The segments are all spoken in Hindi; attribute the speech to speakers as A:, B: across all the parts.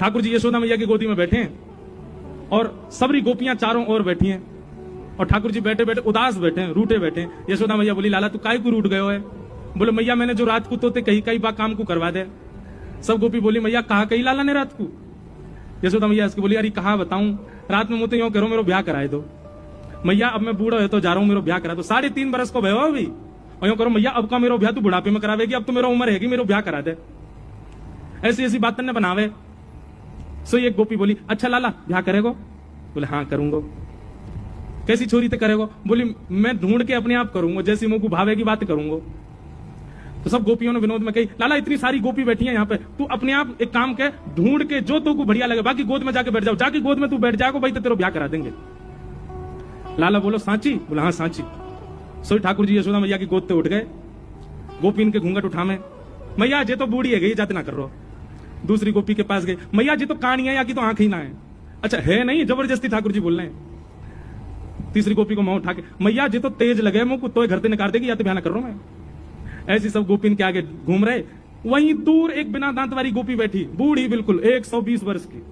A: ठाकुर जी यशोदा मैया की गोदी में बैठे हैं और सबरी गोपियां चारों ओर बैठी हैं और ठाकुर जी बैठे बैठे उदास बैठे हैं, रूठे बैठे हैं। यशोदा मैया बोली, लाला तू काहे को रूठ गयो है? बोले, मैया मैंने जो रात को तोते कही कई बार काम को करवा दे। सब गोपी बोली, मैया कहा कही लाला ने रात को? यशोदा मैया इसकी बोली, अरे कहा बताऊं, रात में मुझे यूं करो मेरा ब्याह कराए दो। मैया अब मैं बूढ़ा है तो जा रहा हूं, मेरा ब्याह करा दो। 3.5 बरस को भयो अभी और यूं करो मैया अब का मेरा ब्याह तू बुढ़ापे में करावेगी, अब तो मेरा उम्र है मेरा ब्याह करा दे। ऐसी ऐसी बातें ने बनावे। सो एक गोपी बोली, अच्छा लाला ब्याह करेगो? बोले हाँ करूंगा। कैसी छोरी ते करेगो? बोली मैं ढूंढ के अपने आप करूंगा, जैसी मुंह को भावेगी बात करूंगा। तो सब गोपियों ने विनोद में कही, लाला इतनी सारी गोपी बैठी है यहाँ पे, तू अपने आप एक काम के ढूंढ के जो तो को बढ़िया लगे, बाकी गोद में जाके बैठ जाओ, जाके गोद में तू बैठ जाएगा भाई तो तेरा ब्याह करा देंगे। लाला बोलो सांची? बोला हाँ सांची। सो ठाकुर जी यशोदा मैया की गोद पे उठ गए। गोपी इनके घूंघट उठामे, मैया जे तो बूढ़ी है गई जाते ना कर रो। दूसरी गोपी के पास गई, मैया जी तो कानी है या की तो आंख ही ना है। अच्छा है नहीं, जबरदस्ती ठाकुर जी बोल रहे हैं। तीसरी गोपी को मुंह उठा के, मैया जी तो तेज लगे मुंह को तो घर से निकाल देगी या तो बयान कर रहा हूं मैं। ऐसी सब गोपी इनके आगे घूम रहे। वहीं दूर एक बिना दांत वाली गोपी बैठी, बूढ़ी बिल्कुल 120 वर्ष की।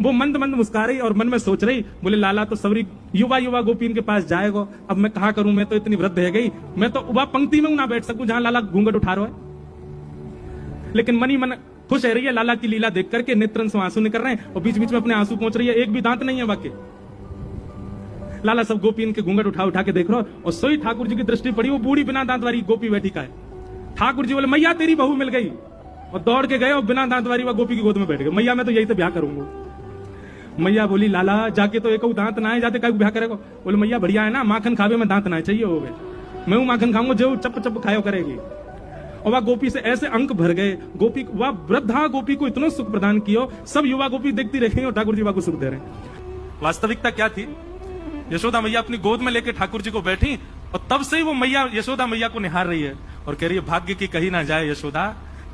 A: वो मंद मंद मुस्कुरा रही और मन में सोच रही, बोले लाला तो सबरी युवा युवा गोपी इनके पास जाएगा, अब मैं कहा करूं, मैं तो इतनी वृद्ध है गई, मैं तो वह पंक्ति में ना बैठ सकूं जहां लाला घूंघट उठा रहा है। लेकिन मनी मन खुश है रही है लाला की लीला देख करके, नेत्रन से आंसू निकल रहे हैं और बीच बीच में अपने आंसू पहुंच रही है, एक भी दांत नहीं है बाकी। लाला सब गोपी इनके घूंघट उठा उठा के देख रहा और सोई ठाकुर जी की दृष्टि पड़ी, वो बूढ़ी बिना दांत वाली गोपी बैठी का है। ठाकुर जी बोले, मैया तेरी बहू मिल गई, और दौड़ के गए और बिना दांत वाली वह गोपी की गोद में बैठ गए। मैया मैं तो यही तो ब्याह करूंगा। मैया बोली, लाला जाके तो एक दांत ना है, जाते काय ब्याह करेगा? बोले मैया बढ़िया है ना, माखन खावे में दांत ना चाहिए हो गए, मैं वो माखन खाऊंगा जो चप चप खायो करेगी। और वह गोपी से ऐसे अंक भर गए, गोपी वह वृद्धा गोपी को इतना सुख प्रदान किया, सब युवा गोपी देखती रही और ठाकुर जी को सुख दे रहे। वास्तविकता क्या थी? यशोदा मैया अपनी गोद में लेके ठाकुर जी को बैठी और तब से ही वो मैया यशोदा मैया को निहार रही है और कह रही है, भाग्य की कही ना जाए यशोदा,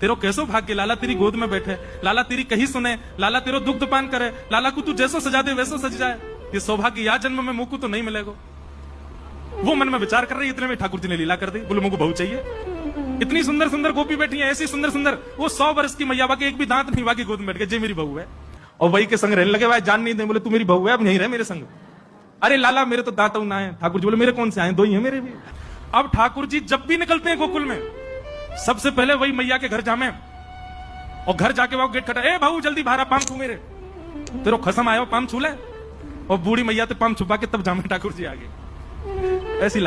A: तेरो कैसो भाग्य, लाला तेरी गोद में बैठे, लाला तेरी कही सुने, लाला तेरो दुग्ध पान करे, लाला को तू जैसो सजा दे वैसो सज जाए। ये सौभाग्य या जन्म में मुझको तो नहीं मिलेगा। वो मन में विचार कर रही, इतने में ठाकुर जी ने लीला कर दी। बोले मुझको बहू चाहिए। इतनी सुंदर सुंदर गोपी बैठी है, ऐसी सुंदर सुंदर, वो 100 वर्ष की मैया, बाकी एक भी दांत नहीं, बाकी गोद में बैठ गए, जे मेरी बहू है। और वही के संग रहने लगे, भाई जान नहीं दे। बोले तू मेरी बहू है, अब नहीं रहे मेरे संग। अरे लाला मेरे तो दांत ना है। ठाकुर जी बोले मेरे कौन से आए, 2 ही है मेरे भी। अब ठाकुर जी जब भी निकलते हैं गोकुल में, सबसे पहले वही मैया के घर जामे और घर जाके वो गेट खटा, ए भाऊ जल्दी बाहर पाम छू मेरे, तेरो खसम आयो पाम छू ले। और बूढ़ी मैया तो पाम छुपा के तब जामे ठाकुर जी आगे। ऐसी